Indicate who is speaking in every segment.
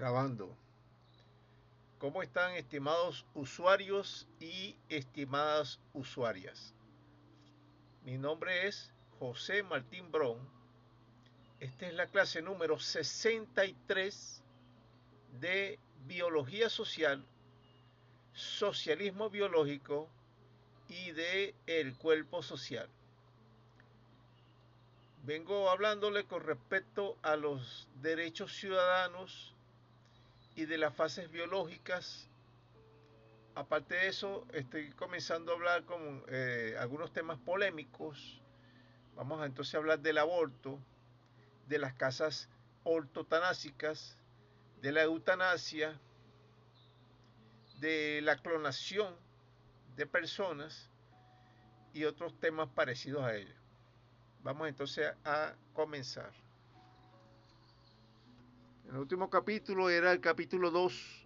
Speaker 1: Grabando. ¿Cómo están, estimados usuarios y estimadas usuarias? Mi nombre es José Martín Bron. Esta es la clase número 63 de Biología Social, Socialismo Biológico y de el Cuerpo Social. Vengo hablándole con respecto a los derechos ciudadanos y de las fases biológicas. Aparte de eso, estoy comenzando a hablar con algunos temas polémicos. Vamos a entonces hablar del aborto, de las casas ortotanásicas, de la eutanasia, de la clonación de personas y otros temas parecidos a ellos. Vamos entonces a comenzar. El último capítulo era el capítulo 2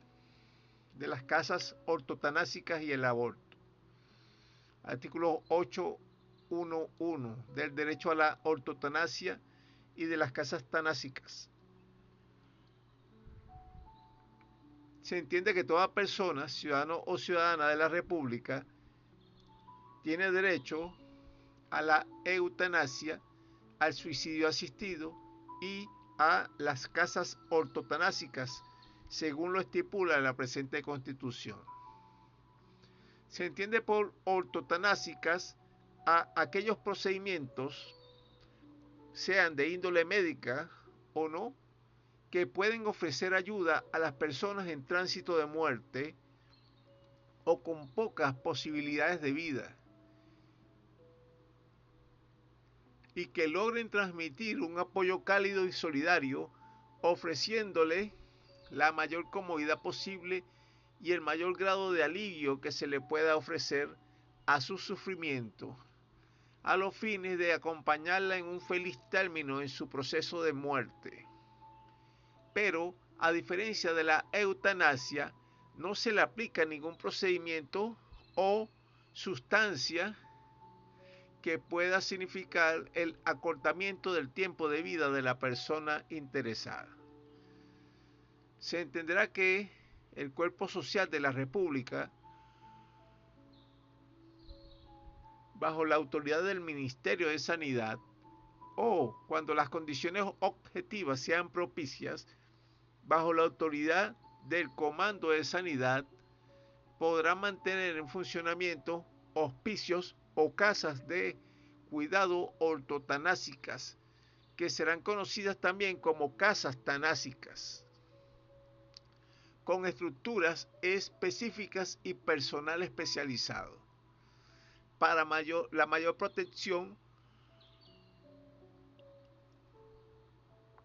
Speaker 1: de las casas ortotanásicas y el aborto. Artículo 811 del derecho a la ortotanasia y de las casas tanásicas. Se entiende que toda persona, ciudadano o ciudadana de la República, tiene derecho a la eutanasia, al suicidio asistido y a las casas ortotanásicas, según lo estipula la presente Constitución. Se entiende por ortotanásicas a aquellos procedimientos, sean de índole médica o no, que pueden ofrecer ayuda a las personas en tránsito de muerte o con pocas posibilidades de vida, y que logren transmitir un apoyo cálido y solidario, ofreciéndole la mayor comodidad posible y el mayor grado de alivio que se le pueda ofrecer a su sufrimiento, a los fines de acompañarla en un feliz término en su proceso de muerte. Pero, a diferencia de la eutanasia, no se le aplica ningún procedimiento o sustancia que pueda significar el acortamiento del tiempo de vida de la persona interesada. Se entenderá que el cuerpo social de la República, bajo la autoridad del Ministerio de Sanidad, o cuando las condiciones objetivas sean propicias, bajo la autoridad del Comando de Sanidad, podrá mantener en funcionamiento hospicios o casas de cuidado ortotanásicas, que serán conocidas también como casas tanásicas, con estructuras específicas y personal especializado, para la mayor protección,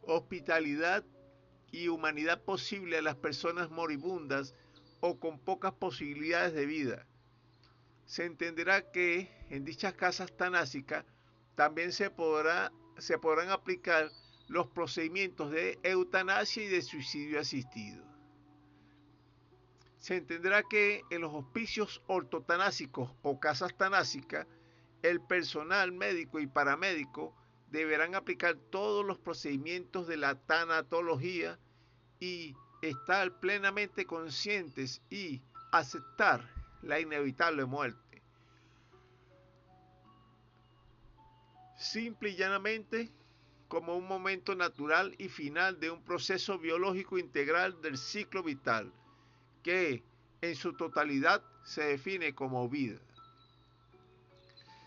Speaker 1: hospitalidad y humanidad posible a las personas moribundas o con pocas posibilidades de vida. Se entenderá que en dichas casas tanásicas también se podrán aplicar los procedimientos de eutanasia y de suicidio asistido. Se entenderá que en los hospicios ortotanásicos o casas tanásicas, el personal médico y paramédico deberán aplicar todos los procedimientos de la tanatología y estar plenamente conscientes y aceptar la inevitable muerte. Simple y llanamente como un momento natural y final de un proceso biológico integral del ciclo vital, que en su totalidad se define como vida.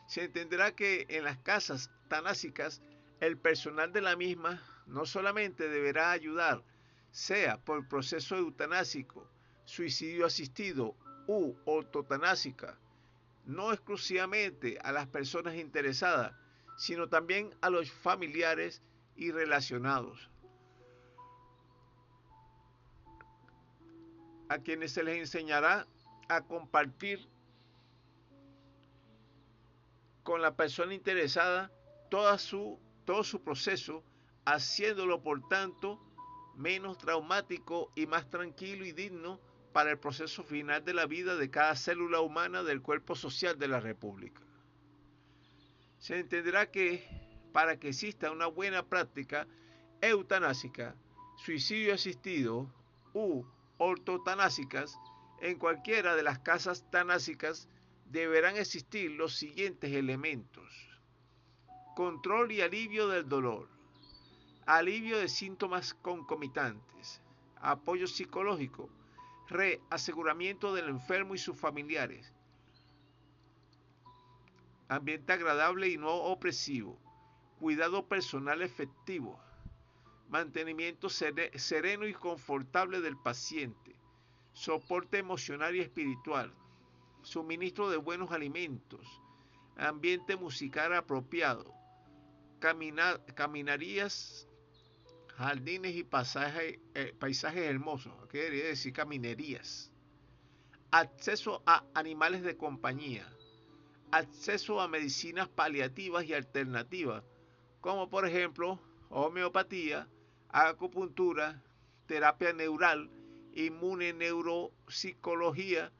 Speaker 1: Se entenderá que en las casas tanásicas el personal de la misma no solamente deberá ayudar, sea por proceso eutanásico, suicidio asistido u ortotanásica, no exclusivamente a las personas interesadas, sino también a los familiares y relacionados, a quienes se les enseñará a compartir con la persona interesada todo su proceso, haciéndolo por tanto menos traumático y más tranquilo y digno para el proceso final de la vida de cada célula humana del cuerpo social de la República. Se entenderá que para que exista una buena práctica eutanásica, suicidio asistido u ortotanásicas, en cualquiera de las casas tanásicas deberán existir los siguientes elementos: control y alivio del dolor, alivio de síntomas concomitantes, apoyo psicológico, reaseguramiento del enfermo y sus familiares, ambiente agradable y no opresivo, cuidado personal efectivo, mantenimiento sereno y confortable del paciente, soporte emocional y espiritual, suministro de buenos alimentos, ambiente musical apropiado, caminarías, jardines y paisajes hermosos, ¿qué quería decir caminerías? Acceso a animales de compañía, acceso a medicinas paliativas y alternativas, como por ejemplo homeopatía, acupuntura, terapia neural, inmune neuropsicología,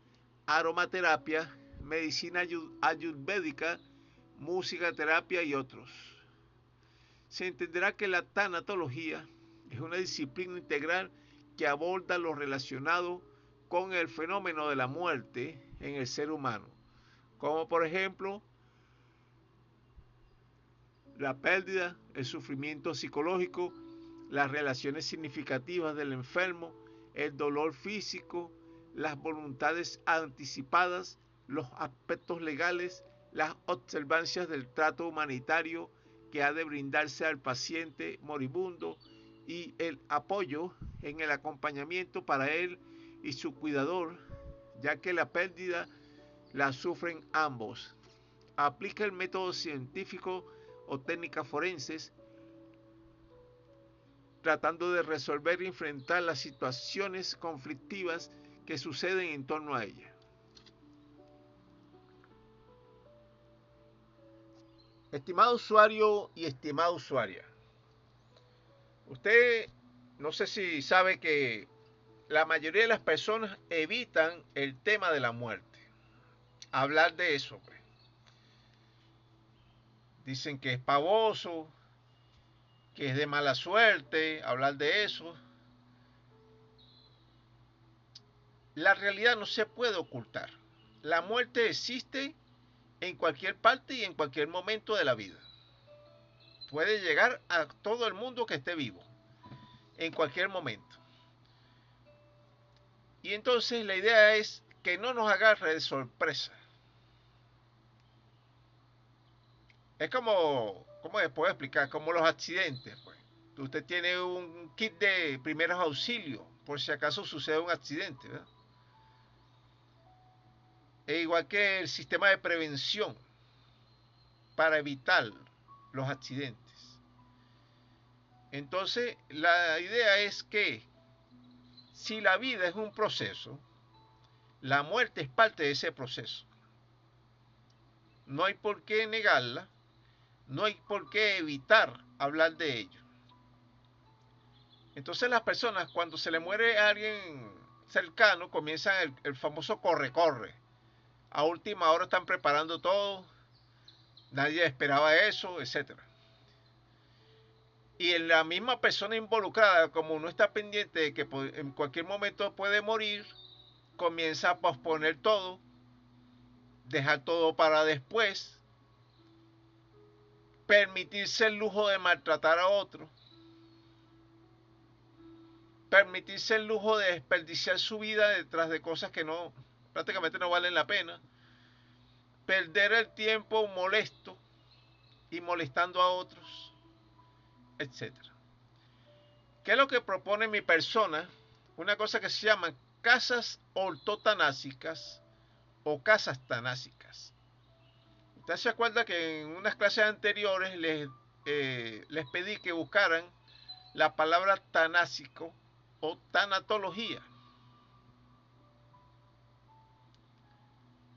Speaker 1: aromaterapia, medicina ayurvédica, música terapia y otros. Se entenderá que la tanatología es una disciplina integral que aborda lo relacionado con el fenómeno de la muerte en el ser humano, como por ejemplo la pérdida, el sufrimiento psicológico, las relaciones significativas del enfermo, el dolor físico, las voluntades anticipadas, los aspectos legales, las observancias del trato humanitario que ha de brindarse al paciente moribundo y el apoyo en el acompañamiento para él y su cuidador, ya que la pérdida la sufren ambos. Aplica el método científico o técnicas forenses, tratando de resolver y enfrentar las situaciones conflictivas que suceden en torno a ella. Estimado usuario y estimada usuaria, usted no sé si sabe que la mayoría de las personas evitan el tema de la muerte. Hablar de eso, pues. Dicen que es pavoso, que es de mala suerte hablar de eso. La realidad no se puede ocultar. La muerte existe en cualquier parte y en cualquier momento de la vida. Puede llegar a todo el mundo que esté vivo, en cualquier momento. Y entonces la idea es que no nos agarre de sorpresa. Es como, ¿cómo les puedo explicar? Como los accidentes, pues. Usted tiene un kit de primeros auxilios por si acaso sucede un accidente, ¿verdad? E igual que el sistema de prevención para evitar los accidentes. Entonces, la idea es que si la vida es un proceso, la muerte es parte de ese proceso. No hay por qué negarla, no hay por qué evitar hablar de ello. Entonces las personas, cuando se le muere a alguien cercano, comienzan el famoso corre-corre. A última hora están preparando todo, nadie esperaba eso, etc. Y en la misma persona involucrada, como no está pendiente de que en cualquier momento puede morir, comienza a posponer todo, dejar todo para después, permitirse el lujo de maltratar a otro, permitirse el lujo de desperdiciar su vida detrás de cosas que no, prácticamente no valen la pena, perder el tiempo molesto y molestando a otros, etcétera. ¿Qué es lo que propone mi persona? Una cosa que se llama casas ortotanásicas o casas tanásicas. Usted se acuerda que en unas clases anteriores les pedí que buscaran la palabra tanásico o tanatología.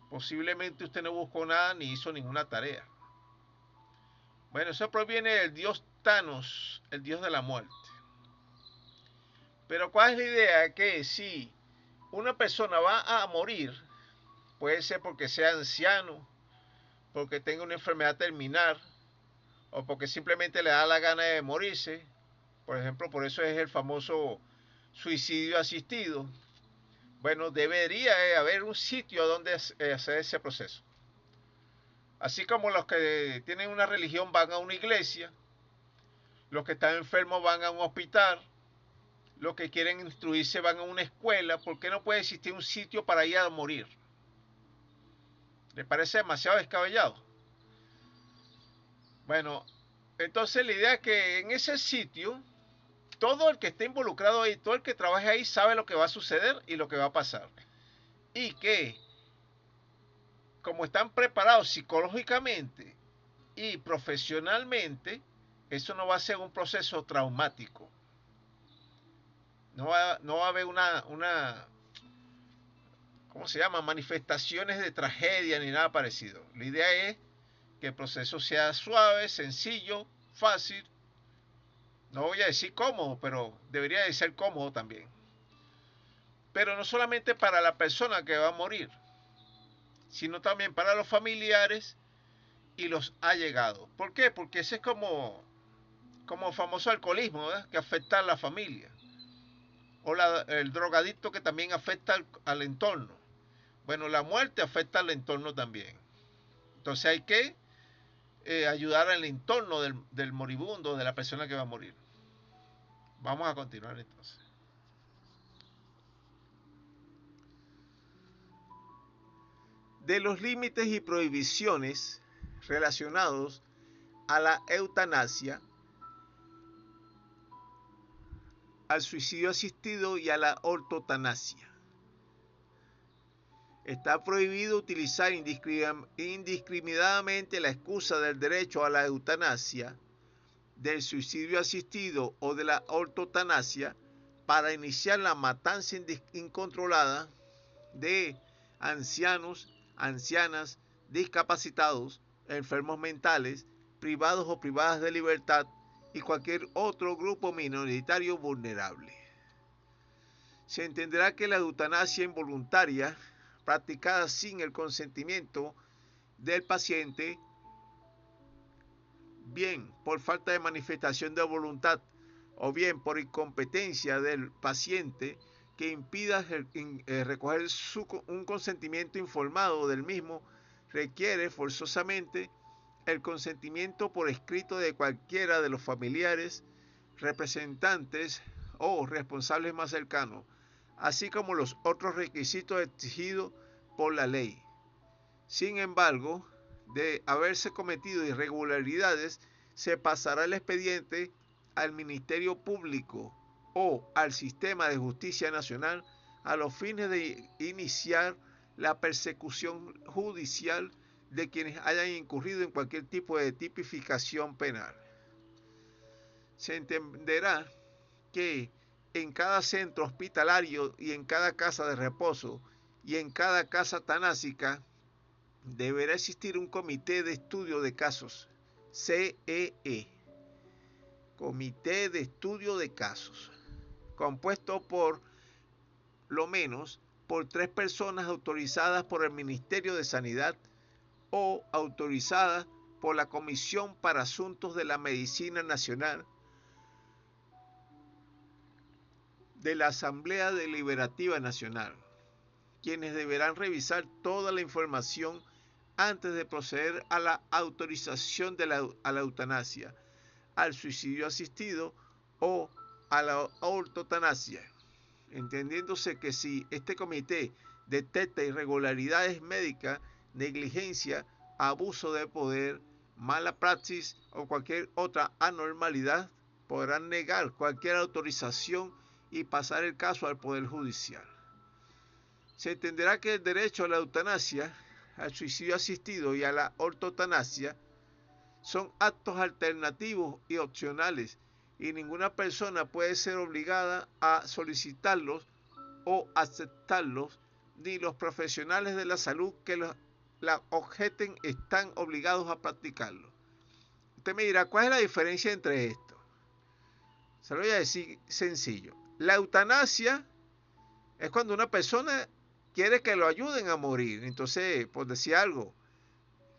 Speaker 1: Posiblemente usted no buscó nada ni hizo ninguna tarea. Bueno, eso proviene del dios Thanos, el dios de la muerte. Pero ¿cuál es la idea? Que si una persona va a morir, puede ser porque sea anciano, porque tenga una enfermedad terminal, o porque simplemente le da la gana de morirse. Por ejemplo, por eso es el famoso suicidio asistido, bueno, debería haber un sitio donde hacer ese proceso. Así como los que tienen una religión van a una iglesia, los que están enfermos van a un hospital, los que quieren instruirse van a una escuela. ¿Por qué no puede existir un sitio para ir a morir? ¿Le parece demasiado descabellado? Bueno, entonces la idea es que en ese sitio, todo el que esté involucrado ahí, todo el que trabaje ahí sabe lo que va a suceder y lo que va a pasar. Y que, como están preparados psicológicamente y profesionalmente, eso no va a ser un proceso traumático. No va a haber ¿cómo se llama? Manifestaciones de tragedia ni nada parecido. La idea es que el proceso sea suave, sencillo, fácil. No voy a decir cómodo, pero debería de ser cómodo también. Pero no solamente para la persona que va a morir, sino también para los familiares y los allegados. ¿Por qué? Porque ese es como famoso alcoholismo, ¿verdad? Que afecta a la familia. O el drogadicto que también afecta al entorno. Bueno, la muerte afecta al entorno también. Entonces hay que ayudar al entorno del moribundo, de la persona que va a morir. Vamos a continuar entonces. De los límites y prohibiciones relacionados a la eutanasia, al suicidio asistido y a la ortotanasia. Está prohibido utilizar indiscriminadamente la excusa del derecho a la eutanasia, del suicidio asistido o de la ortotanasia para iniciar la matanza incontrolada de ancianos, ancianas, discapacitados, enfermos mentales, privados o privadas de libertad y cualquier otro grupo minoritario vulnerable. Se entenderá que la eutanasia involuntaria, practicada sin el consentimiento del paciente, bien por falta de manifestación de voluntad o bien por incompetencia del paciente que impida recoger un consentimiento informado del mismo, requiere forzosamente el consentimiento por escrito de cualquiera de los familiares, representantes o responsables más cercanos, así como los otros requisitos exigidos por la ley. Sin embargo, de haberse cometido irregularidades, se pasará el expediente al Ministerio Público o al Sistema de Justicia Nacional a los fines de iniciar la persecución judicial de quienes hayan incurrido en cualquier tipo de tipificación penal. Se entenderá que en cada centro hospitalario y en cada casa de reposo y en cada casa tanásica deberá existir un comité de estudio de casos, CEE, Comité de Estudio de Casos, compuesto por lo menos por 3 personas autorizadas por el Ministerio de Sanidad o autorizadas por la Comisión para Asuntos de la Medicina Nacional de la Asamblea Deliberativa Nacional, quienes deberán revisar toda la información antes de proceder a la autorización a la eutanasia, al suicidio asistido o a la ortotanasia, entendiéndose que si este comité detecta irregularidades médicas, negligencia, abuso de poder, mala praxis o cualquier otra anormalidad, podrán negar cualquier autorización y pasar el caso al Poder Judicial. Se entenderá que el derecho a la eutanasia, al suicidio asistido y a la ortotanasia son actos alternativos y opcionales y ninguna persona puede ser obligada a solicitarlos o aceptarlos, ni los profesionales de la salud que la objeten están obligados a practicarlo. Usted me dirá, ¿cuál es la diferencia entre esto? Se lo voy a decir sencillo. La eutanasia es cuando una persona quiere que lo ayuden a morir. Entonces, por decir algo,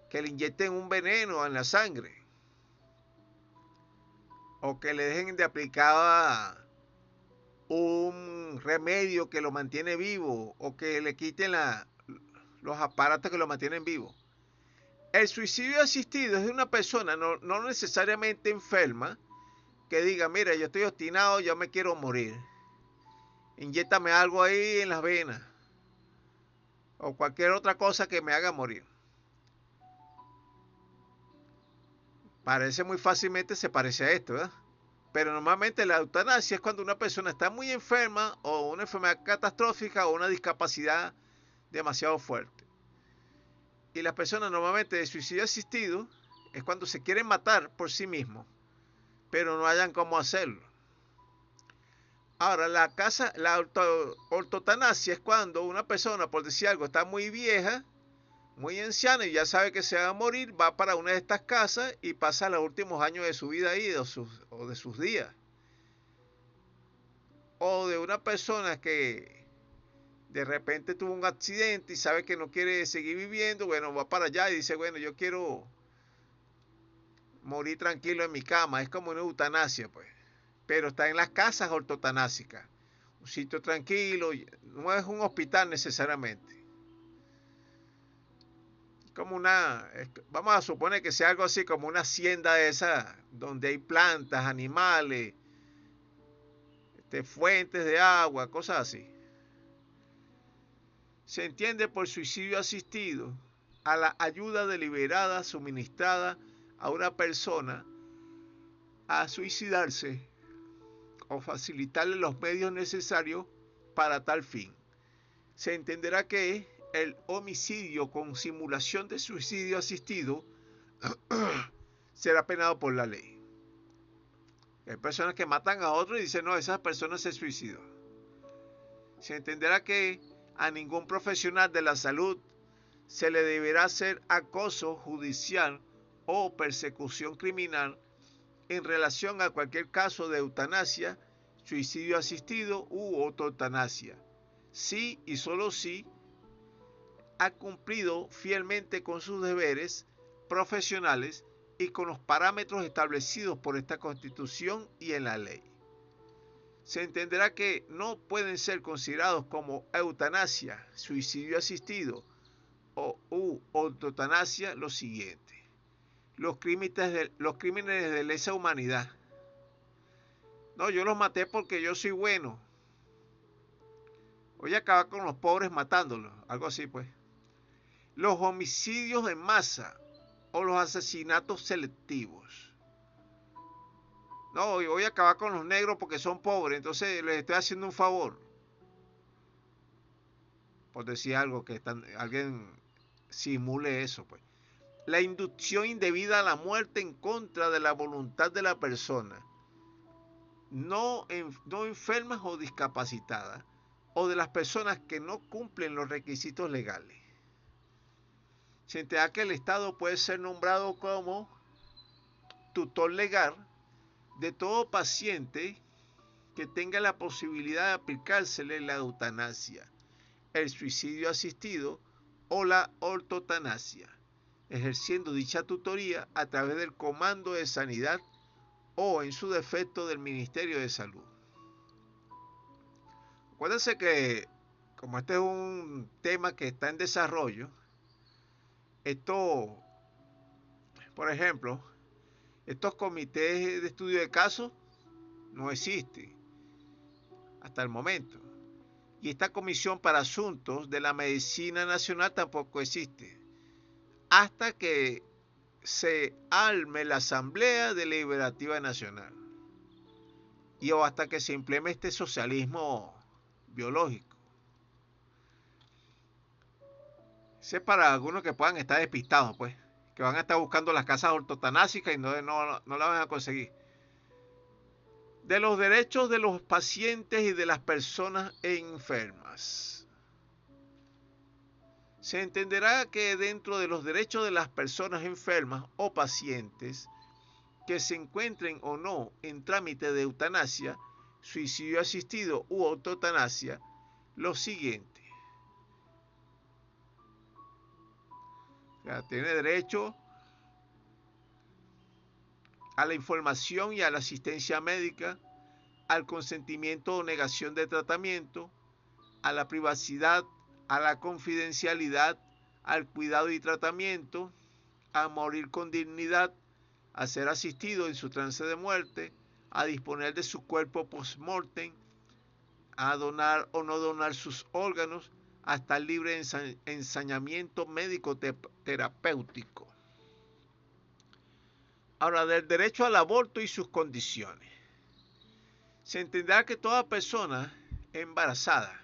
Speaker 1: que le inyecten un veneno en la sangre, o que le dejen de aplicar un un remedio que lo mantiene vivo o que le quiten los aparatos que lo mantienen vivo. El suicidio asistido es de una persona no necesariamente enferma que diga, mira, yo estoy obstinado, yo me quiero morir. Inyéctame algo ahí en las venas o cualquier otra cosa que me haga morir. Parece muy fácilmente, se parece a esto, ¿verdad? Pero normalmente la eutanasia es cuando una persona está muy enferma o una enfermedad catastrófica o una discapacidad demasiado fuerte. Y las personas normalmente de suicidio asistido es cuando se quieren matar por sí mismos, pero no hayan cómo hacerlo. Ahora, la ortotanasia es cuando una persona, por decir algo, está muy vieja, muy anciana y ya sabe que se va a morir, va para una de estas casas y pasa los últimos años de su vida ahí o de sus días. O de una persona que de repente tuvo un accidente y sabe que no quiere seguir viviendo, bueno, va para allá y dice, bueno, yo quiero morir tranquilo en mi cama. Es como una eutanasia, pues. Pero está en las casas ortotanásicas. Un sitio tranquilo, no es un hospital necesariamente. Como vamos a suponer que sea algo así como una hacienda esa, donde hay plantas, animales, fuentes de agua, cosas así. Se entiende por suicidio asistido a la ayuda deliberada suministrada a una persona a suicidarse o facilitarle los medios necesarios para tal fin. Se entenderá que el homicidio con simulación de suicidio asistido será penado por la ley. Hay personas que matan a otros y dicen, no, esa persona se suicidó. Se entenderá que a ningún profesional de la salud se le deberá hacer acoso judicial o persecución criminal en relación a cualquier caso de eutanasia, suicidio asistido u autoeutanasia, si y solo si ha cumplido fielmente con sus deberes profesionales y con los parámetros establecidos por esta Constitución y en la ley. Se entenderá que no pueden ser considerados como eutanasia, suicidio asistido o autoeutanasia los siguientes: los crímenes de lesa humanidad. No, yo los maté porque yo soy bueno. Voy a acabar con los pobres matándolos, algo así pues. Los homicidios en masa o los asesinatos selectivos. No, voy a acabar con los negros porque son pobres, entonces les estoy haciendo un favor. Por decir algo, que alguien simule eso, pues. La inducción indebida a la muerte en contra de la voluntad de la persona, no enfermas o discapacitadas, o de las personas que no cumplen los requisitos legales. Se entenderá que el Estado puede ser nombrado como tutor legal de todo paciente que tenga la posibilidad de aplicársele la eutanasia, el suicidio asistido o la ortotanasia, ejerciendo dicha tutoría a través del Comando de Sanidad o, en su defecto, del Ministerio de Salud. Acuérdense que, como este es un tema que está en desarrollo, esto, por ejemplo, estos comités de estudio de casos no existen hasta el momento. Y esta Comisión para Asuntos de la Medicina Nacional tampoco existe, hasta que se arme la Asamblea Deliberativa Nacional o hasta que se implemente socialismo biológico. Ese es para algunos que puedan estar despistados, pues, que van a estar buscando las casas ortotanásicas y no la van a conseguir. De los derechos de los pacientes y de las personas enfermas. Se entenderá que dentro de los derechos de las personas enfermas o pacientes que se encuentren o no en trámite de eutanasia, suicidio asistido u autoeutanasia, lo siguiente. O sea, tiene derecho a la información y a la asistencia médica, al consentimiento o negación de tratamiento, a la privacidad, a la confidencialidad, al cuidado y tratamiento, a morir con dignidad, a ser asistido en su trance de muerte, a disponer de su cuerpo post-mortem, a donar o no donar sus órganos, a estar libre de ensañamiento médico terapéutico. Ahora, del derecho al aborto y sus condiciones. Se entenderá que toda persona embarazada,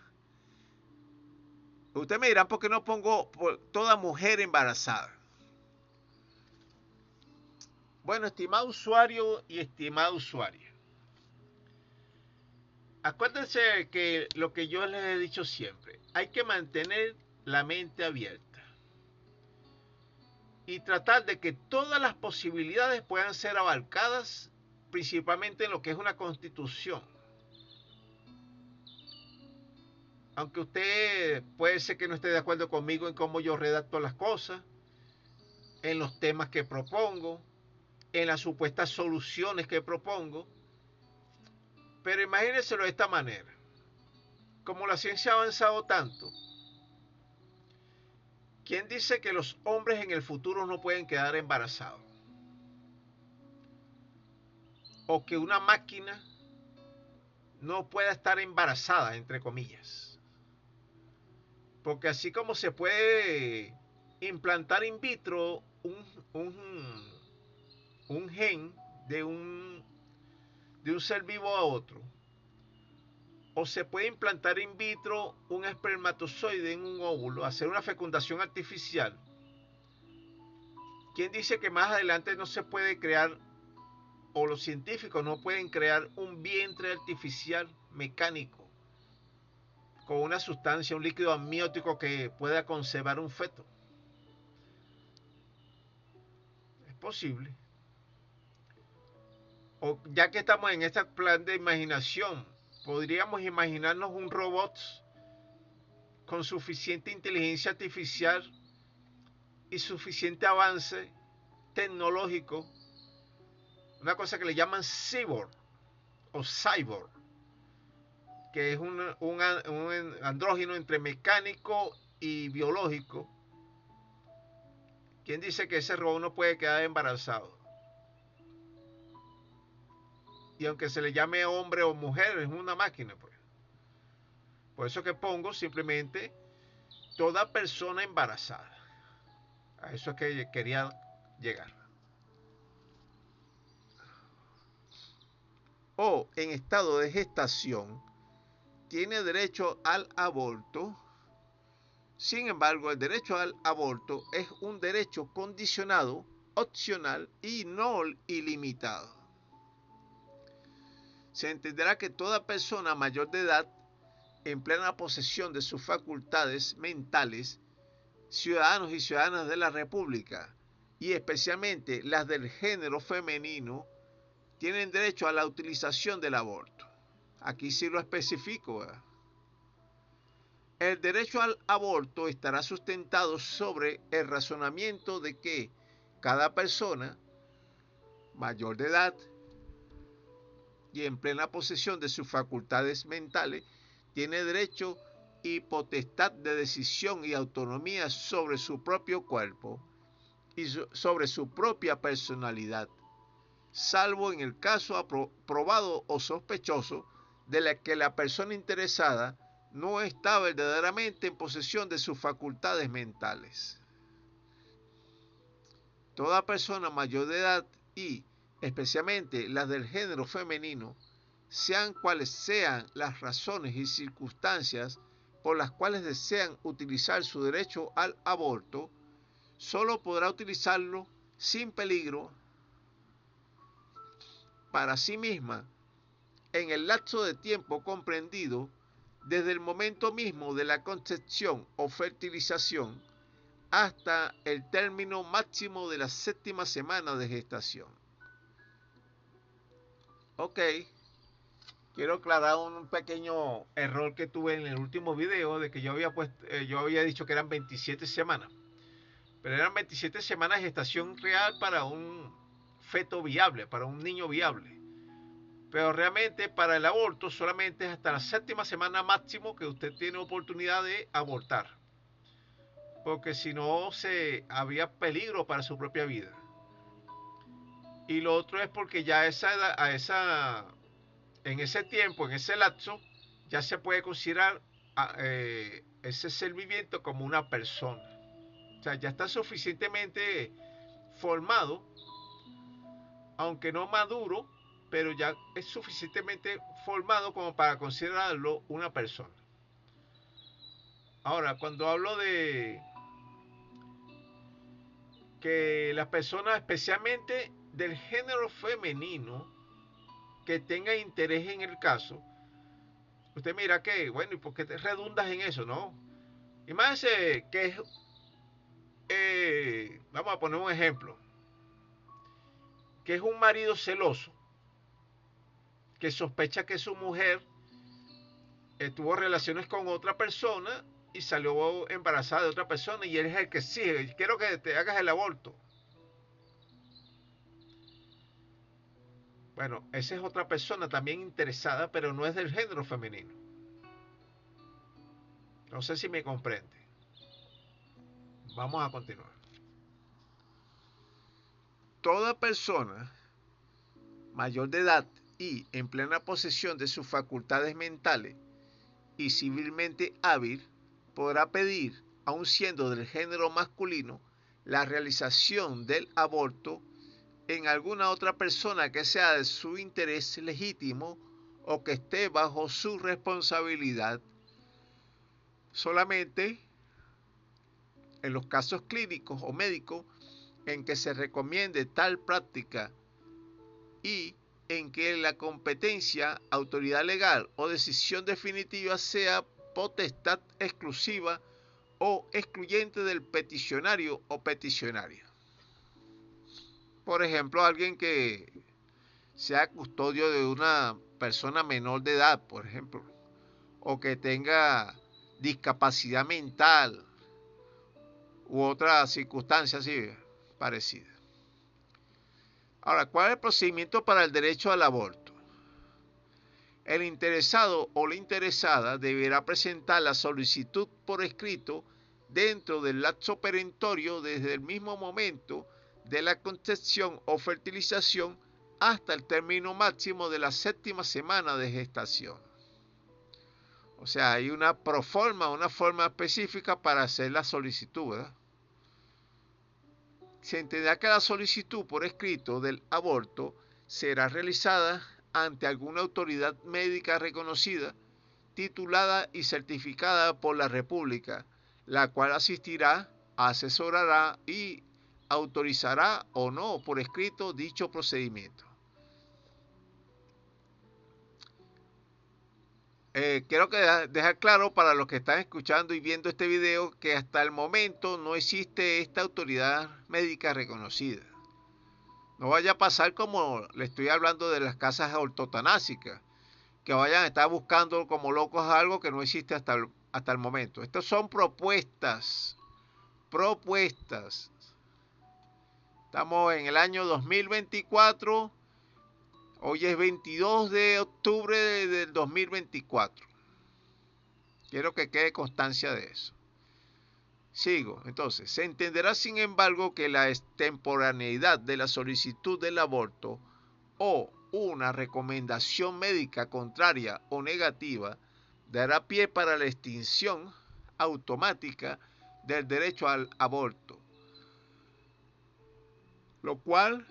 Speaker 1: usted me dirá por qué no pongo toda mujer embarazada. Bueno, estimado usuario y estimada usuaria, acuérdense que lo que yo les he dicho siempre, hay que mantener la mente abierta y tratar de que todas las posibilidades puedan ser abarcadas, principalmente en lo que es una constitución. Aunque usted puede ser que no esté de acuerdo conmigo en cómo yo redacto las cosas, en los temas que propongo, en las supuestas soluciones que propongo, pero imagínenselo de esta manera. Como la ciencia ha avanzado tanto, ¿quién dice que los hombres en el futuro no pueden quedar embarazados? O que una máquina no pueda estar embarazada, entre comillas. Porque así como se puede implantar in vitro un gen de un ser vivo a otro, o se puede implantar in vitro un espermatozoide en un óvulo, hacer una fecundación artificial. ¿Quién dice que más adelante no se puede crear, o los científicos no pueden crear un vientre artificial mecánico con una sustancia, un líquido amniótico que pueda conservar un feto? Es posible. O ya que estamos en este plan de imaginación, podríamos imaginarnos un robot con suficiente inteligencia artificial y suficiente avance tecnológico, una cosa que le llaman cyborg o cyborg, que es un andrógeno entre mecánico y biológico. ¿Quién dice que ese robot no puede quedar embarazado? Y aunque se le llame hombre o mujer, es una máquina, pues. Por eso que pongo simplemente toda persona embarazada. A eso es que quería llegar. O en estado de gestación tiene derecho al aborto. Sin embargo, el derecho al aborto es un derecho condicionado, opcional y no ilimitado. Se entenderá que toda persona mayor de edad, en plena posesión de sus facultades mentales, ciudadanos y ciudadanas de la República, y especialmente las del género femenino, tienen derecho a la utilización del aborto. Aquí sí lo especifico, ¿verdad? El derecho al aborto estará sustentado sobre el razonamiento de que cada persona mayor de edad y en plena posesión de sus facultades mentales tiene derecho y potestad de decisión y autonomía sobre su propio cuerpo y sobre su propia personalidad, salvo en el caso probado o sospechoso de la que la persona interesada no está verdaderamente en posesión de sus facultades mentales. Toda persona mayor de edad y, especialmente las del género femenino, sean cuales sean las razones y circunstancias por las cuales desean utilizar su derecho al aborto, solo podrá utilizarlo sin peligro para sí misma en el lapso de tiempo comprendido desde el momento mismo de la concepción o fertilización hasta el término máximo de la 7ª semana de gestación. Ok, quiero aclarar un pequeño error que tuve en el último video de que yo había dicho que eran 27 semanas. Pero eran 27 semanas de gestación real para un feto viable, para un niño viable. Pero realmente para el aborto solamente es hasta la 7ª semana máximo que usted tiene oportunidad de abortar. Porque si no, había peligro para su propia vida. Y lo otro es porque ya en ese tiempo, en ese lapso, ya se puede considerar ese ser viviente como una persona. O sea, ya está suficientemente formado, aunque no maduro, pero ya es suficientemente formado como para considerarlo una persona. Ahora, cuando hablo de que las personas, especialmente del género femenino, que tengan interés en el caso, usted mira que, bueno, ¿y por qué te redundas en eso, no? Imagínese que es, vamos a poner un ejemplo, que es un marido celoso, que sospecha que su mujer tuvo relaciones con otra persona y salió embarazada de otra persona y él es el que sigue, quiero que te hagas el aborto. Bueno, esa es otra persona también interesada, pero no es del género femenino. No sé si me comprende. Vamos a continuar. Toda persona mayor de edad y en plena posesión de sus facultades mentales y civilmente hábil podrá pedir, aun siendo del género masculino, la realización del aborto en alguna otra persona que sea de su interés legítimo o que esté bajo su responsabilidad. Solamente en los casos clínicos o médicos en que se recomiende tal práctica y en que la competencia, autoridad legal o decisión definitiva sea potestad exclusiva o excluyente del peticionario o peticionaria. Por ejemplo, alguien que sea custodio de una persona menor de edad, por ejemplo, o que tenga discapacidad mental u otra circunstancia así parecida. Ahora, ¿cuál es el procedimiento para el derecho al aborto? El interesado o la interesada deberá presentar la solicitud por escrito dentro del lapso perentorio desde el mismo momento de la concepción o fertilización hasta el término máximo de la 7ª semana de gestación. O sea, hay una proforma, una forma específica para hacer la solicitud, ¿verdad? Se entenderá que la solicitud por escrito del aborto será realizada ante alguna autoridad médica reconocida, titulada y certificada por la República, la cual asistirá, asesorará y autorizará o no por escrito dicho procedimiento. Quiero dejar claro para los que están escuchando y viendo este video que hasta el momento no existe esta autoridad médica reconocida. No vaya a pasar como le estoy hablando de las casas ortotanásicas, que vayan a estar buscando como locos algo que no existe hasta el momento. Estas son propuestas. Estamos en el año 2024. Hoy es 22 de octubre del 2024. Quiero que quede constancia de eso. Sigo. Entonces, se entenderá sin embargo que la extemporaneidad de la solicitud del aborto o una recomendación médica contraria o negativa dará pie para la extinción automática del derecho al aborto, lo cual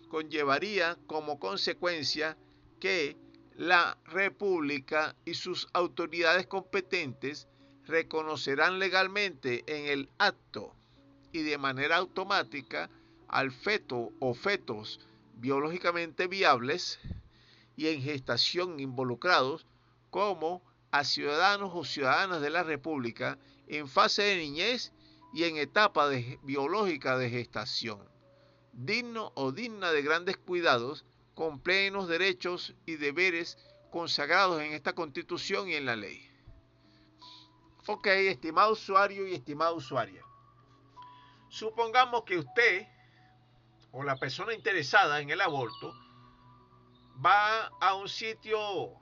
Speaker 1: conllevaría como consecuencia que la República y sus autoridades competentes reconocerán legalmente en el acto y de manera automática al feto o fetos biológicamente viables y en gestación involucrados como a ciudadanos o ciudadanas de la República en fase de niñez y en etapa biológica de gestación, digno o digna de grandes cuidados, con plenos derechos y deberes consagrados en esta Constitución y en la ley. Ok, estimado usuario y estimada usuaria. Supongamos que usted o la persona interesada en el aborto va a un sitio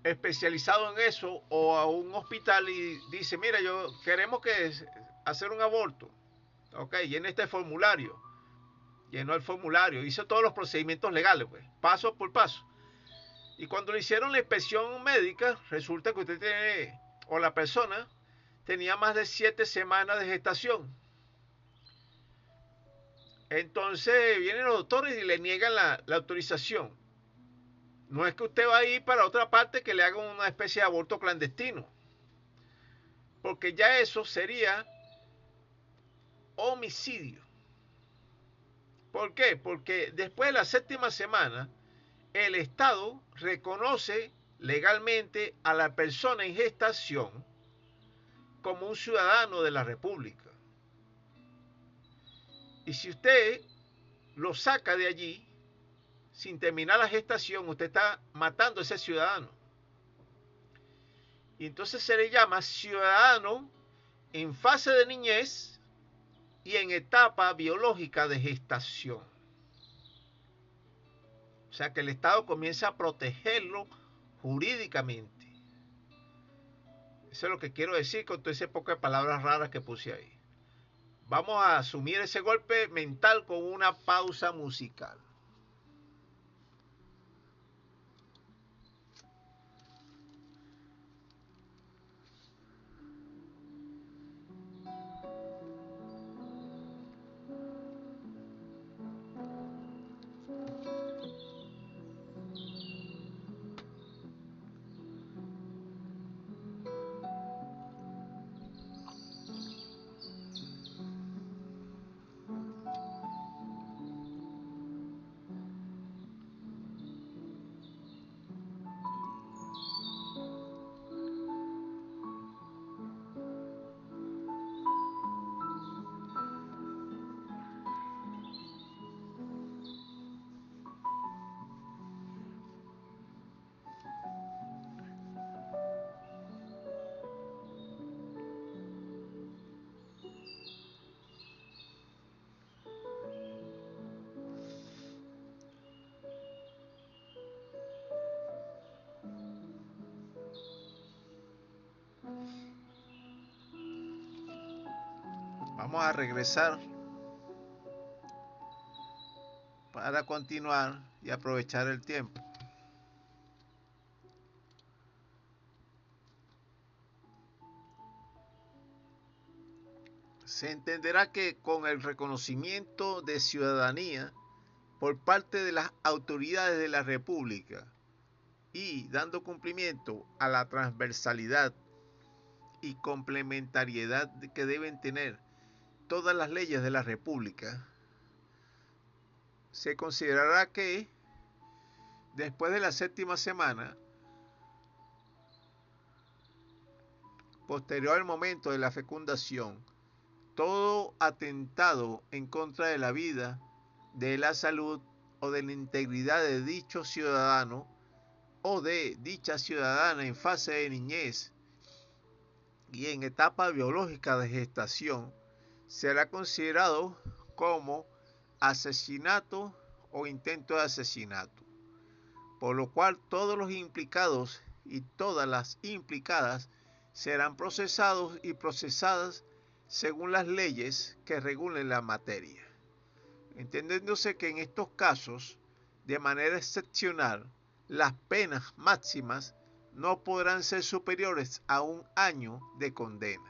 Speaker 1: especializado en eso o a un hospital y dice, mira, yo queremos que hacer un aborto, ok, llena este formulario, llenó el formulario, hizo todos los procedimientos legales, pues, paso por paso. Y cuando le hicieron la inspección médica, resulta que usted tiene, o la persona, tenía más de 7 semanas de gestación. Entonces vienen los doctores y le niegan la autorización. No es que usted va a ir para otra parte que le hagan una especie de aborto clandestino, porque ya eso sería homicidio. ¿Por qué? Porque después de la 7ª semana, el Estado reconoce legalmente a la persona en gestación como un ciudadano de la República. Y si usted lo saca de allí, sin terminar la gestación, usted está matando a ese ciudadano. Y entonces se le llama ciudadano en fase de niñez y en etapa biológica de gestación. O sea que el Estado comienza a protegerlo jurídicamente. Eso es lo que quiero decir con todo ese poco de palabras raras que puse ahí. Vamos a asumir ese golpe mental con una pausa musical. Vamos a regresar para continuar y aprovechar el tiempo. Se entenderá que con el reconocimiento de ciudadanía por parte de las autoridades de la República y dando cumplimiento a la transversalidad y complementariedad que deben tener todas las leyes de la República, se considerará que después de la 7ª semana, posterior al momento de la fecundación, todo atentado en contra de la vida, de la salud o de la integridad de dicho ciudadano o de dicha ciudadana en fase de niñez y en etapa biológica de gestación será considerado como asesinato o intento de asesinato, por lo cual todos los implicados y todas las implicadas serán procesados y procesadas según las leyes que regulen la materia, entendiéndose que en estos casos, de manera excepcional, las penas máximas no podrán ser superiores a 1 año de condena.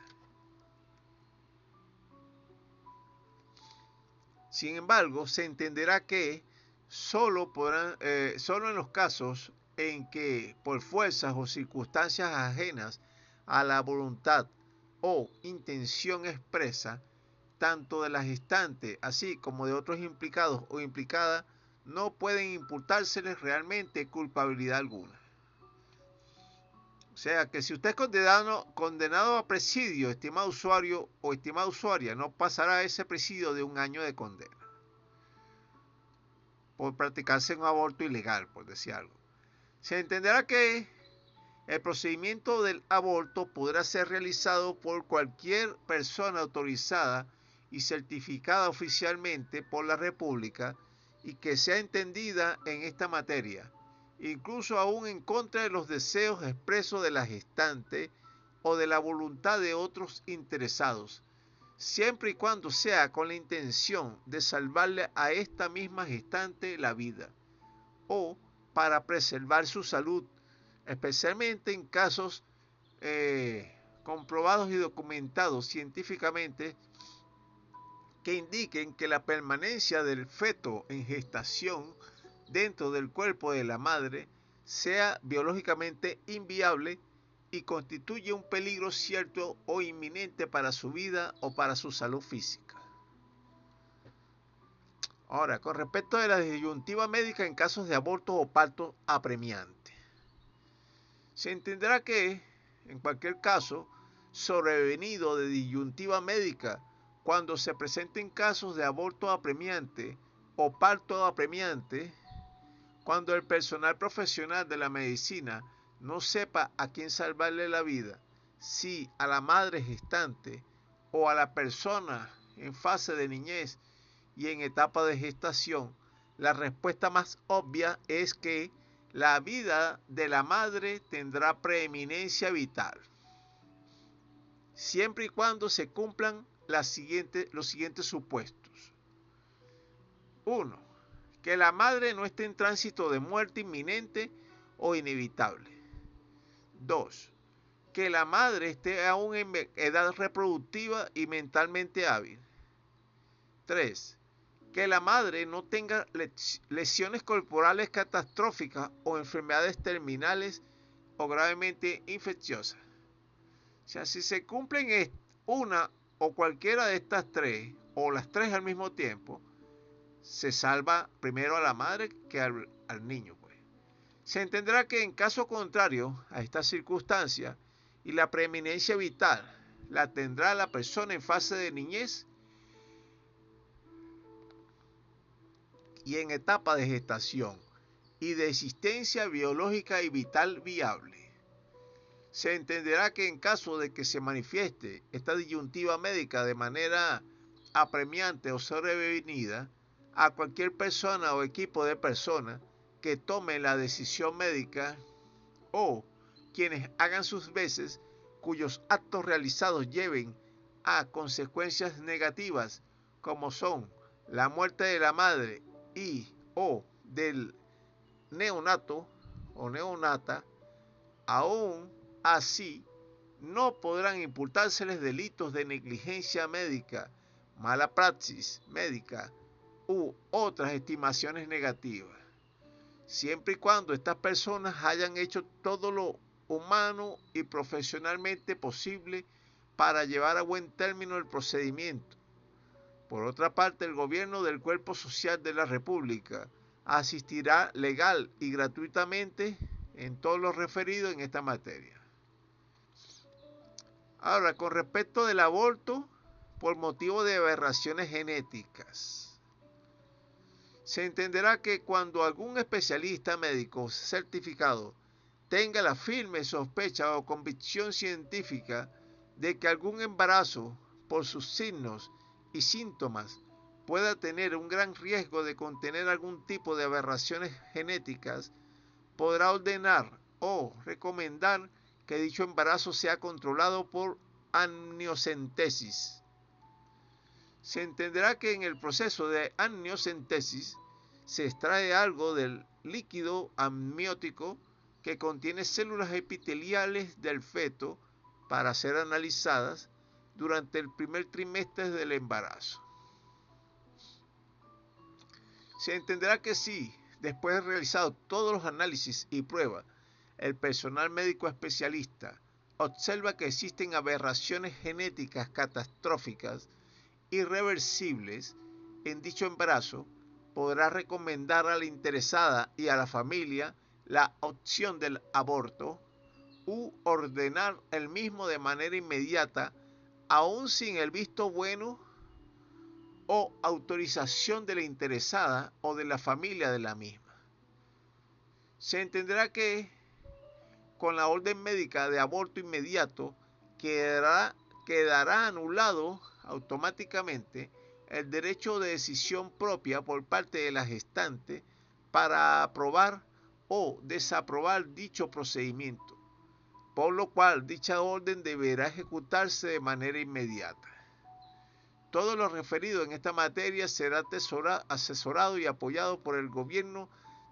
Speaker 1: Sin embargo, se entenderá que solo en los casos en que por fuerzas o circunstancias ajenas a la voluntad o intención expresa, tanto de la gestante así como de otros implicados o implicadas, no pueden imputárseles realmente culpabilidad alguna. O sea que si usted es condenado a presidio, estimado usuario o estimada usuaria, no pasará ese presidio de 1 año de condena por practicarse un aborto ilegal, por decir algo. Se entenderá que el procedimiento del aborto podrá ser realizado por cualquier persona autorizada y certificada oficialmente por la República y que sea entendida en esta materia, incluso aún en contra de los deseos expresos de la gestante o de la voluntad de otros interesados, siempre y cuando sea con la intención de salvarle a esta misma gestante la vida o para preservar su salud, especialmente en casos comprobados y documentados científicamente que indiquen que la permanencia del feto en gestación dentro del cuerpo de la madre sea biológicamente inviable y constituye un peligro cierto o inminente para su vida o para su salud física. Ahora, con respecto a la disyuntiva médica en casos de aborto o parto apremiante, se entenderá que, en cualquier caso, sobrevenido de disyuntiva médica, cuando se presenten casos de aborto apremiante o parto apremiante, cuando el personal profesional de la medicina no sepa a quién salvarle la vida, si a la madre gestante o a la persona en fase de niñez y en etapa de gestación, la respuesta más obvia es que la vida de la madre tendrá preeminencia vital, siempre y cuando se cumplan los siguientes supuestos. 1. Que la madre no esté en tránsito de muerte inminente o inevitable. 2. Que la madre esté aún en edad reproductiva y mentalmente hábil. 3. Que la madre no tenga lesiones corporales catastróficas o enfermedades terminales o gravemente infecciosas. O sea, si se cumplen una o cualquiera de estas tres, o las tres al mismo tiempo, se salva primero a la madre que al niño. Pues. Se entenderá que en caso contrario a esta circunstancia y la preeminencia vital la tendrá la persona en fase de niñez y en etapa de gestación y de existencia biológica y vital viable. Se entenderá que en caso de que se manifieste esta disyuntiva médica de manera apremiante o sobrevenida, a cualquier persona o equipo de personas que tome la decisión médica o quienes hagan sus veces cuyos actos realizados lleven a consecuencias negativas como son la muerte de la madre y o del neonato o neonata, aún así no podrán imputárseles delitos de negligencia médica, mala praxis médica u otras estimaciones negativas, siempre y cuando estas personas hayan hecho todo lo humano y profesionalmente posible para llevar a buen término el procedimiento. Por otra parte, el gobierno del Cuerpo Social de la República asistirá legal y gratuitamente en todo lo referido en esta materia. Ahora, con respecto del aborto por motivo de aberraciones genéticas, se entenderá que cuando algún especialista médico certificado tenga la firme sospecha o convicción científica de que algún embarazo, por sus signos y síntomas, pueda tener un gran riesgo de contener algún tipo de aberraciones genéticas, podrá ordenar o recomendar que dicho embarazo sea controlado por amniocentesis. Se entenderá que en el proceso de amniocentesis se extrae algo del líquido amniótico que contiene células epiteliales del feto para ser analizadas durante el primer trimestre del embarazo. Se entenderá que si, después de realizado todos los análisis y pruebas, el personal médico especialista observa que existen aberraciones genéticas catastróficas irreversibles en dicho embarazo, podrá recomendar a la interesada y a la familia la opción del aborto u ordenar el mismo de manera inmediata, aún sin el visto bueno o autorización de la interesada o de la familia de la misma. Se entenderá que con la orden médica de aborto inmediato quedará anulado automáticamente el derecho de decisión propia por parte de la gestante para aprobar o desaprobar dicho procedimiento, por lo cual dicha orden deberá ejecutarse de manera inmediata. Todo lo referido en esta materia será asesorado y apoyado por el gobierno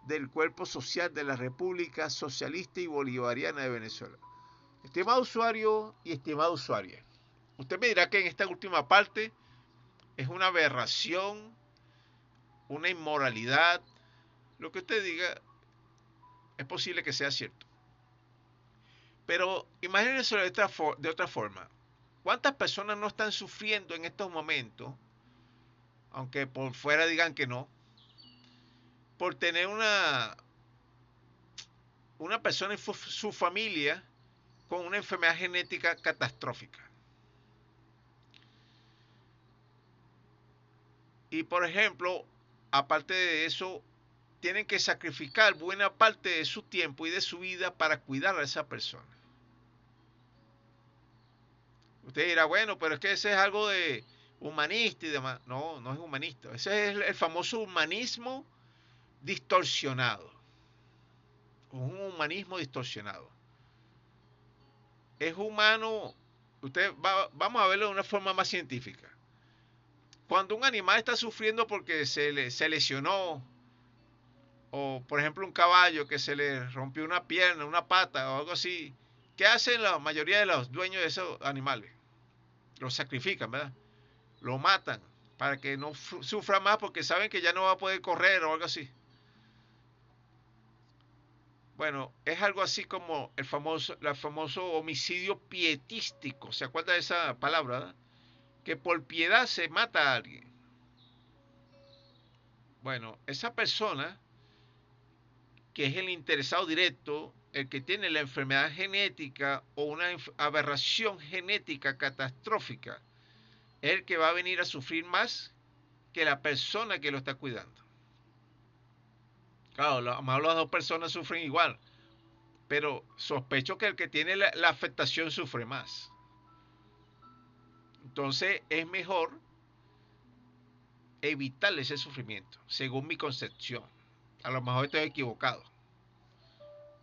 Speaker 1: del Cuerpo Social de la República Socialista y Bolivariana de Venezuela. Estimado usuario y estimada usuaria, usted me dirá que en esta última parte es una aberración, una inmoralidad, lo que usted diga es posible que sea cierto. Pero imagínense de otra forma. ¿Cuántas personas no están sufriendo en estos momentos, aunque por fuera digan que no, por tener una persona en su familia con una enfermedad genética catastrófica? Y por ejemplo, aparte de eso, tienen que sacrificar buena parte de su tiempo y de su vida para cuidar a esa persona. Usted dirá, bueno, pero es que ese es algo de humanista y demás. No, no es humanista. Ese es el famoso humanismo distorsionado. Un humanismo distorsionado. Es humano. Vamos a verlo de una forma más científica. Cuando un animal está sufriendo porque se lesionó, o por ejemplo un caballo que se le rompió una pierna, una pata o algo así, ¿qué hacen la mayoría de los dueños de esos animales? Los sacrifican, ¿verdad? Lo matan para que no sufra más porque saben que ya no va a poder correr o algo así. Bueno, es algo así como el famoso homicidio pietístico. ¿Se acuerda de esa palabra, verdad? Que por piedad se mata a alguien. Bueno, esa persona que es el interesado directo, el que tiene la enfermedad genética o una aberración genética catastrófica, es el que va a venir a sufrir más que la persona que lo está cuidando. Claro, a lo mejor las dos personas sufren igual, pero sospecho que el que tiene la afectación sufre más. Entonces es mejor evitar ese sufrimiento, según mi concepción. A lo mejor estoy equivocado.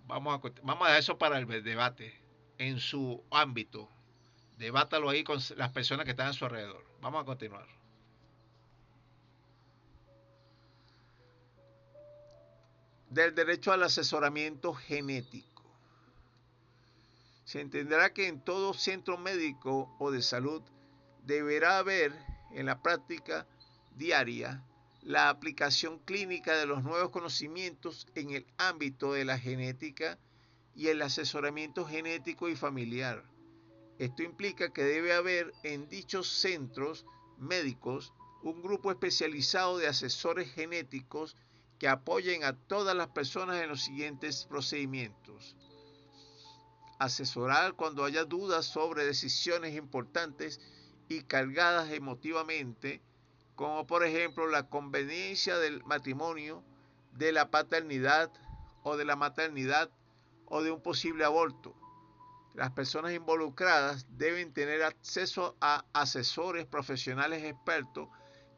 Speaker 1: Vamos a dejar eso para el debate en su ámbito. Debátalo ahí con las personas que están a su alrededor. Vamos a continuar. Del derecho al asesoramiento genético. Se entenderá que en todo centro médico o de salud deberá haber en la práctica diaria la aplicación clínica de los nuevos conocimientos en el ámbito de la genética y el asesoramiento genético y familiar. Esto implica que debe haber en dichos centros médicos un grupo especializado de asesores genéticos que apoyen a todas las personas en los siguientes procedimientos. Asesorar cuando haya dudas sobre decisiones importantes y cargadas emotivamente, como por ejemplo la conveniencia del matrimonio, de la paternidad o de la maternidad o de un posible aborto. Las personas involucradas deben tener acceso a asesores profesionales expertos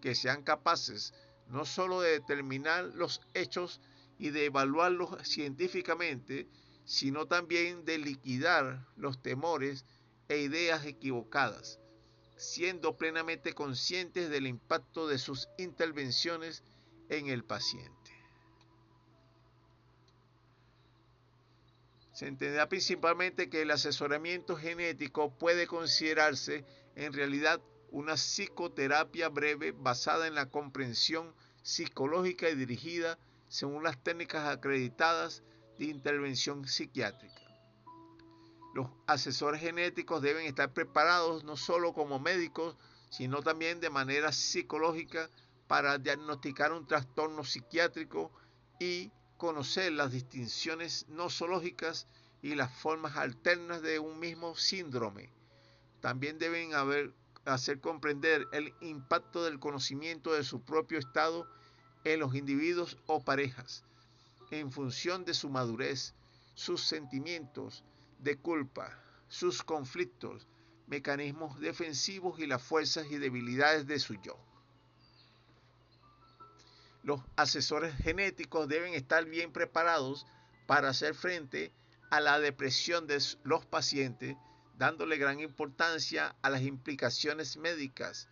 Speaker 1: que sean capaces no solo de determinar los hechos y de evaluarlos científicamente, sino también de liquidar los temores e ideas equivocadas, siendo plenamente conscientes del impacto de sus intervenciones en el paciente. Se entenderá principalmente que el asesoramiento genético puede considerarse en realidad una psicoterapia breve basada en la comprensión psicológica y dirigida según las técnicas acreditadas de intervención psiquiátrica. Los asesores genéticos deben estar preparados no solo como médicos, sino también de manera psicológica para diagnosticar un trastorno psiquiátrico y conocer las distinciones nosológicas y las formas alternas de un mismo síndrome. También deben hacer comprender el impacto del conocimiento de su propio estado en los individuos o parejas, en función de su madurez, sus sentimientos de culpa, sus conflictos, mecanismos defensivos y las fuerzas y debilidades de su yo. Los asesores genéticos deben estar bien preparados para hacer frente a la depresión de los pacientes, dándole gran importancia a las implicaciones médicas,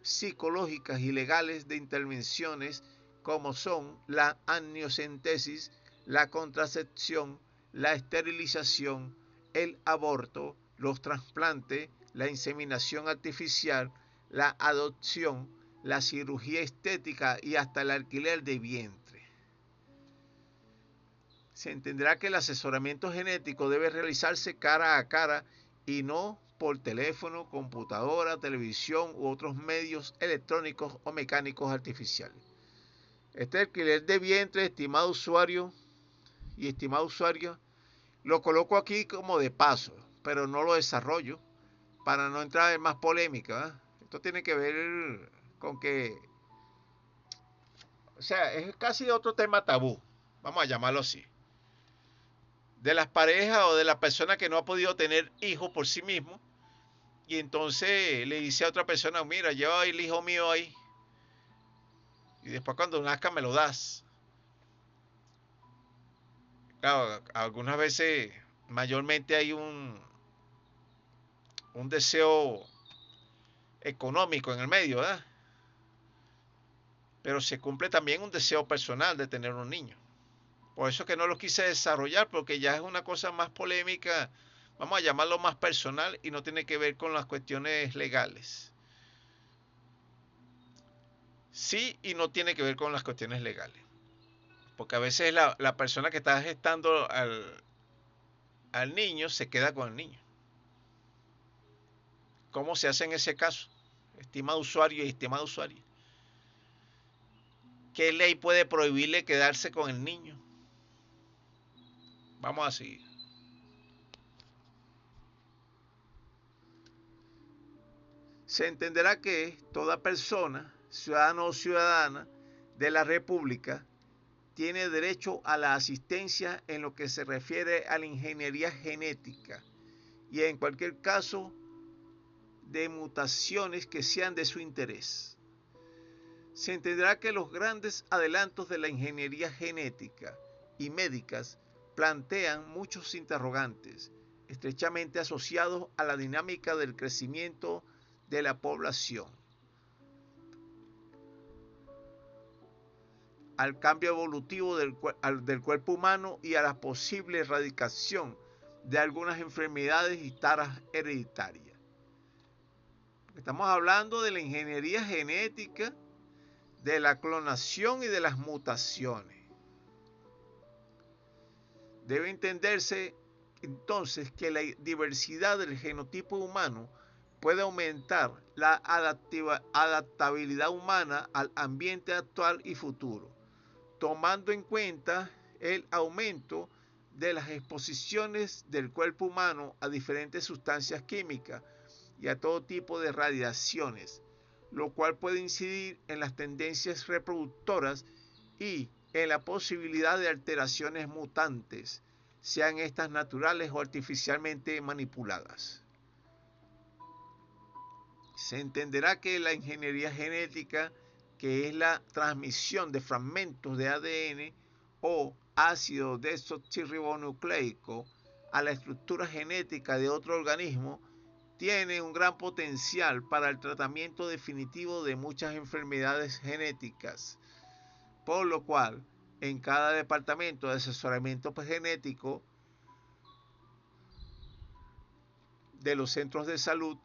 Speaker 1: psicológicas y legales de intervenciones como son la amniocentesis, la contracepción, la esterilización, el aborto, los trasplantes, la inseminación artificial, la adopción, la cirugía estética y hasta el alquiler de vientre. Se entenderá que el asesoramiento genético debe realizarse cara a cara y no por teléfono, computadora, televisión u otros medios electrónicos o mecánicos artificiales. Este alquiler de vientre, estimado usuario y estimado usuario, lo coloco aquí como de paso, pero no lo desarrollo para no entrar en más polémica, ¿eh? Esto tiene que ver con que, o sea, es casi otro tema tabú, vamos a llamarlo así, de las parejas o de la persona que no ha podido tener hijos por sí mismo y entonces le dice a otra persona, mira, lleva el hijo mío ahí y después cuando nazca me lo das. Claro, algunas veces mayormente hay un deseo económico en el medio, ¿verdad? Pero se cumple también un deseo personal de tener un niño. Por eso que no lo quise desarrollar, porque ya es una cosa más polémica, vamos a llamarlo más personal y no tiene que ver con las cuestiones legales. Sí y no tiene que ver con las cuestiones legales. Porque a veces la persona que está gestando al niño se queda con el niño. ¿Cómo se hace en ese caso? Estimado usuario y estimado usuario. ¿Qué ley puede prohibirle quedarse con el niño? Vamos a seguir. Se entenderá que toda persona, ciudadano o ciudadana de la República, tiene derecho a la asistencia en lo que se refiere a la ingeniería genética y en cualquier caso de mutaciones que sean de su interés. Se entenderá que los grandes adelantos de la ingeniería genética y médicas plantean muchos interrogantes estrechamente asociados a la dinámica del crecimiento de la población, al cambio evolutivo del cuerpo humano y a la posible erradicación de algunas enfermedades y taras hereditarias. Estamos hablando de la ingeniería genética, de la clonación y de las mutaciones. Debe entenderse entonces que la diversidad del genotipo humano puede aumentar la adaptabilidad humana al ambiente actual y futuro, tomando en cuenta el aumento de las exposiciones del cuerpo humano a diferentes sustancias químicas y a todo tipo de radiaciones, lo cual puede incidir en las tendencias reproductoras y en la posibilidad de alteraciones mutantes, sean estas naturales o artificialmente manipuladas. Se entenderá que la ingeniería genética, que es la transmisión de fragmentos de ADN o ácido desoxirribonucleico a la estructura genética de otro organismo, tiene un gran potencial para el tratamiento definitivo de muchas enfermedades genéticas, por lo cual en cada departamento de asesoramiento genético de los centros de salud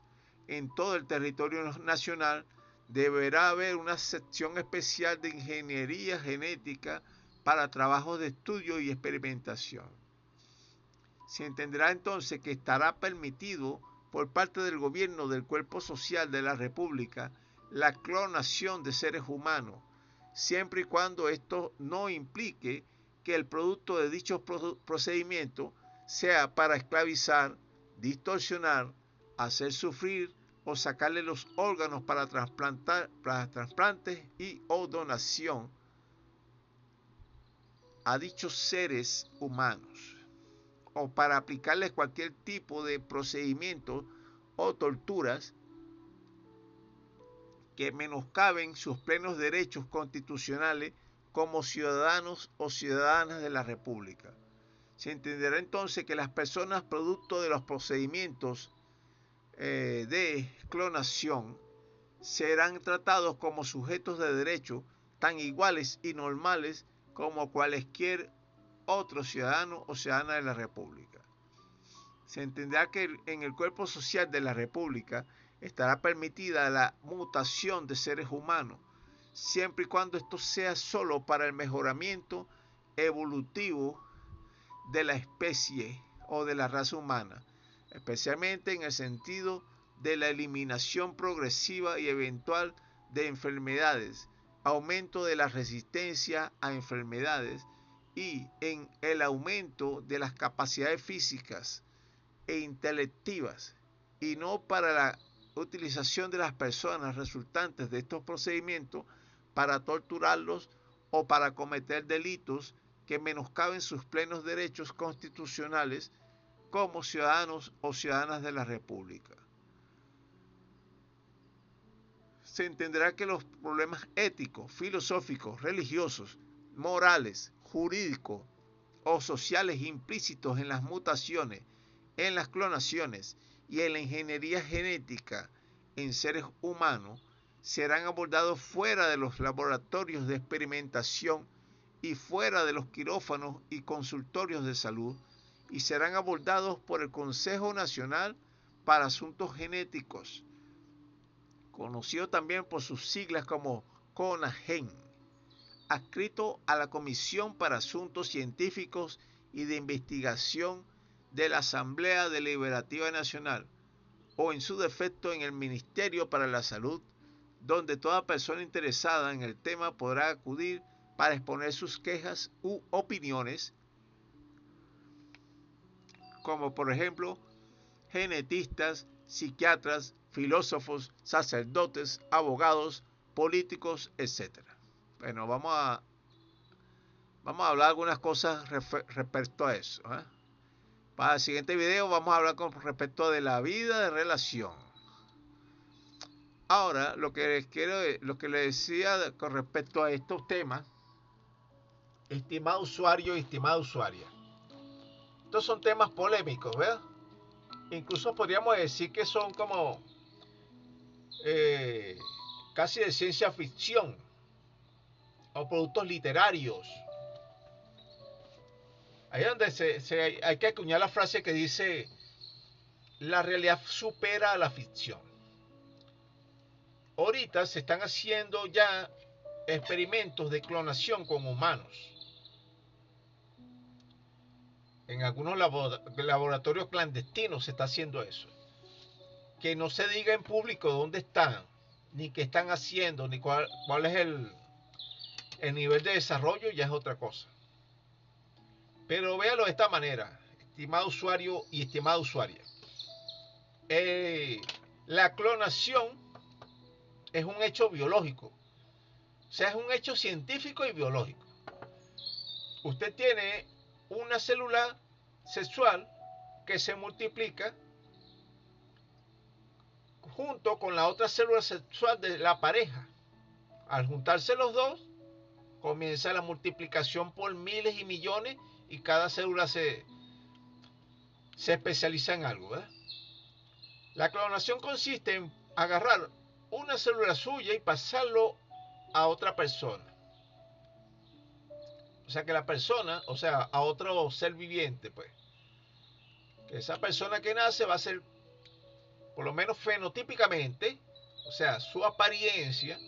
Speaker 1: en todo el territorio nacional deberá haber una sección especial de ingeniería genética para trabajos de estudio y experimentación. Se entenderá entonces que estará permitido por parte del gobierno del cuerpo social de la República la clonación de seres humanos, siempre y cuando esto no implique que el producto de dichos procedimientos sea para esclavizar, distorsionar, hacer sufrir o sacarle los órganos para trasplantes y o donación a dichos seres humanos, o para aplicarles cualquier tipo de procedimiento o torturas que menoscaben sus plenos derechos constitucionales como ciudadanos o ciudadanas de la República. Se entenderá entonces que las personas producto de los procedimientos de clonación serán tratados como sujetos de derecho tan iguales y normales como cualquier otro ciudadano o ciudadana de la República. Se entenderá que en el cuerpo social de la República estará permitida la mutación de seres humanos, siempre y cuando esto sea solo para el mejoramiento evolutivo de la especie o de la raza humana, especialmente en el sentido de la eliminación progresiva y eventual de enfermedades, aumento de la resistencia a enfermedades y en el aumento de las capacidades físicas e intelectivas, y no para la utilización de las personas resultantes de estos procedimientos para torturarlos o para cometer delitos que menoscaben sus plenos derechos constitucionales como ciudadanos o ciudadanas de la República. Se entenderá que los problemas éticos, filosóficos, religiosos, morales, jurídicos o sociales implícitos en las mutaciones, en las clonaciones y en la ingeniería genética en seres humanos serán abordados fuera de los laboratorios de experimentación y fuera de los quirófanos y consultorios de salud, y serán abordados por el Consejo Nacional para Asuntos Genéticos, conocido también por sus siglas como CONAGEN, adscrito a la Comisión para Asuntos Científicos y de Investigación de la Asamblea Deliberativa Nacional, o en su defecto en el Ministerio para la Salud, donde toda persona interesada en el tema podrá acudir para exponer sus quejas u opiniones, como por ejemplo genetistas, psiquiatras, filósofos, sacerdotes, abogados, políticos, etc. Bueno, vamos a hablar algunas cosas respecto a eso. Para el siguiente video vamos a hablar con respecto de la vida de relación. Ahora, lo que les decía con respecto a estos temas, estimado usuario y estimada usuaria. Estos son temas polémicos, ¿verdad? Incluso podríamos decir que son como casi de ciencia ficción o productos literarios. Ahí es donde hay que acuñar la frase que dice: la realidad supera a la ficción. Ahorita se están haciendo ya experimentos de clonación con humanos. En algunos laboratorios clandestinos se está haciendo eso. Que no se diga en público dónde están, ni qué están haciendo, ni cuál es el nivel de desarrollo, ya es otra cosa. Pero véalo de esta manera, estimado usuario y estimada usuaria. La clonación es un hecho biológico. O sea, es un hecho científico y biológico. Usted tiene una célula sexual que se multiplica junto con la otra célula sexual de la pareja. Al juntarse los dos, comienza la multiplicación por miles y millones, y cada célula se especializa en algo, ¿verdad? La clonación consiste en agarrar una célula suya y pasarlo a otra persona. O sea que la persona, o sea, a otro ser viviente, pues. Que esa persona que nace va a ser, por lo menos fenotípicamente, o sea, su apariencia,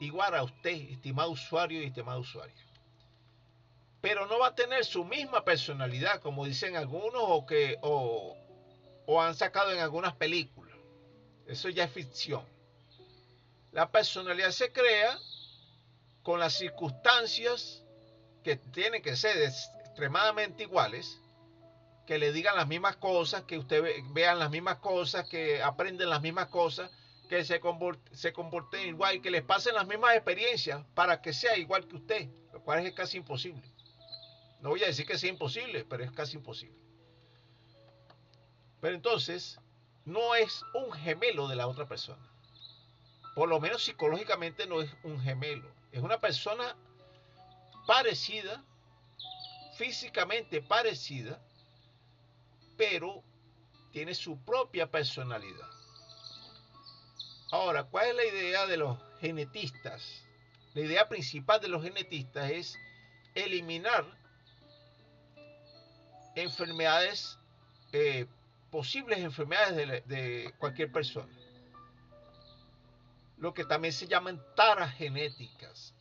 Speaker 1: igual a usted, estimado usuario y estimada usuaria. Pero no va a tener su misma personalidad, como dicen algunos, o han sacado en algunas películas. Eso ya es ficción. La personalidad se crea con las circunstancias que tienen que ser extremadamente iguales, que le digan las mismas cosas, que usted vean las mismas cosas, que aprenden las mismas cosas, que se comporten igual, que les pasen las mismas experiencias para que sea igual que usted, lo cual es casi imposible. No voy a decir que sea imposible, pero es casi imposible. Pero entonces, no es un gemelo de la otra persona. Por lo menos psicológicamente no es un gemelo. Es una persona parecida físicamente parecida, pero tiene su propia personalidad. Ahora, ¿cuál es la idea de los genetistas? La idea principal de los genetistas es eliminar enfermedades, posibles enfermedades de cualquier persona. Lo que también se llaman taras genéticas.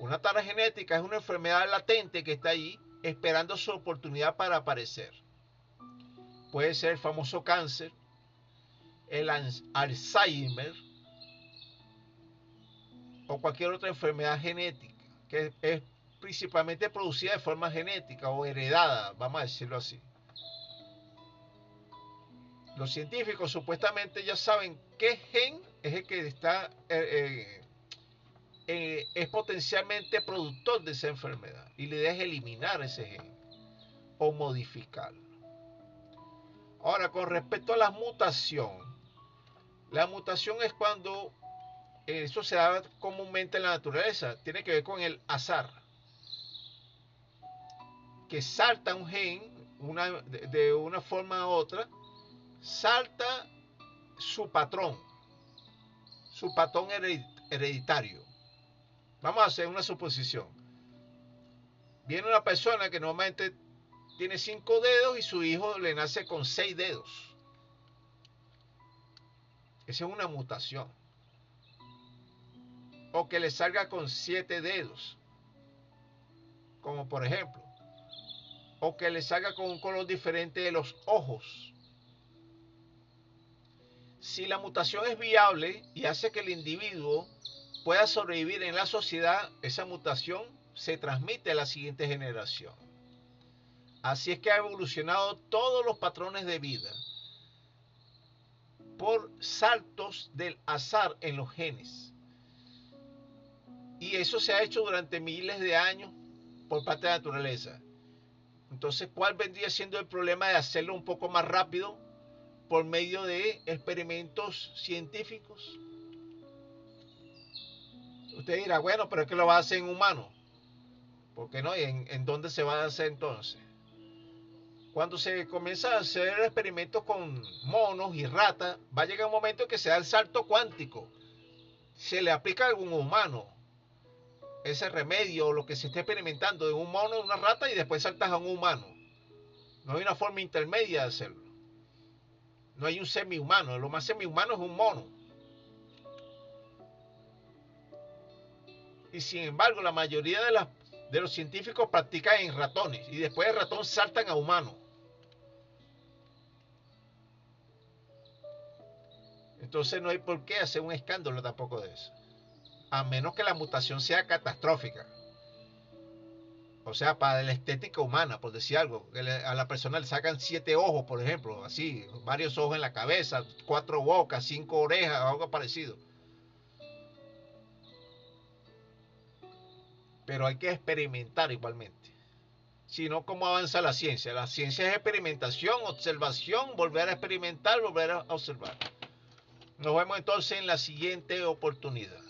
Speaker 1: Una tara genética es una enfermedad latente que está ahí esperando su oportunidad para aparecer. Puede ser el famoso cáncer, el Alzheimer o cualquier otra enfermedad genética que es principalmente producida de forma genética o heredada, vamos a decirlo así. Los científicos supuestamente ya saben qué gen es el que está es potencialmente productor de esa enfermedad, y la idea es eliminar ese gen o modificarlo. Ahora, con respecto a la mutación es cuando eso se da comúnmente en la naturaleza, tiene que ver con el azar, que salta un gen de una forma u otra, salta su patrón hereditario. Vamos a hacer una suposición. Viene una persona que normalmente tiene 5 dedos y su hijo le nace con 6 dedos. Esa es una mutación. O que le salga con 7 dedos, como por ejemplo. O que le salga con un color diferente de los ojos. Si la mutación es viable y hace que el individuo pueda sobrevivir en la sociedad, esa mutación se transmite a la siguiente generación. Así es que ha evolucionado todos los patrones de vida por saltos del azar en los genes. Y eso se ha hecho durante miles de años por parte de la naturaleza. Entonces, ¿cuál vendría siendo el problema de hacerlo un poco más rápido por medio de experimentos científicos? Usted dirá, bueno, pero es que lo va a hacer en humanos. ¿Por qué no? ¿Y en dónde se va a hacer entonces? Cuando se comienza a hacer experimentos con monos y ratas, va a llegar un momento en que se da el salto cuántico. Se le aplica a algún humano ese remedio o lo que se esté experimentando de un mono, una rata, y después saltas a un humano. No hay una forma intermedia de hacerlo. No hay un semi-humano. Lo más semi-humano es un mono. Y sin embargo, la mayoría de los científicos practican en ratones y después de ratón saltan a humanos. Entonces no hay por qué hacer un escándalo tampoco de eso. A menos que la mutación sea catastrófica. O sea, para la estética humana, por decir algo. Que a la persona le sacan 7 ojos, por ejemplo. Así, varios ojos en la cabeza, 4 bocas, 5 orejas, algo parecido. Pero hay que experimentar igualmente. Si no, ¿cómo avanza la ciencia? La ciencia es experimentación, observación, volver a experimentar, volver a observar. Nos vemos entonces en la siguiente oportunidad.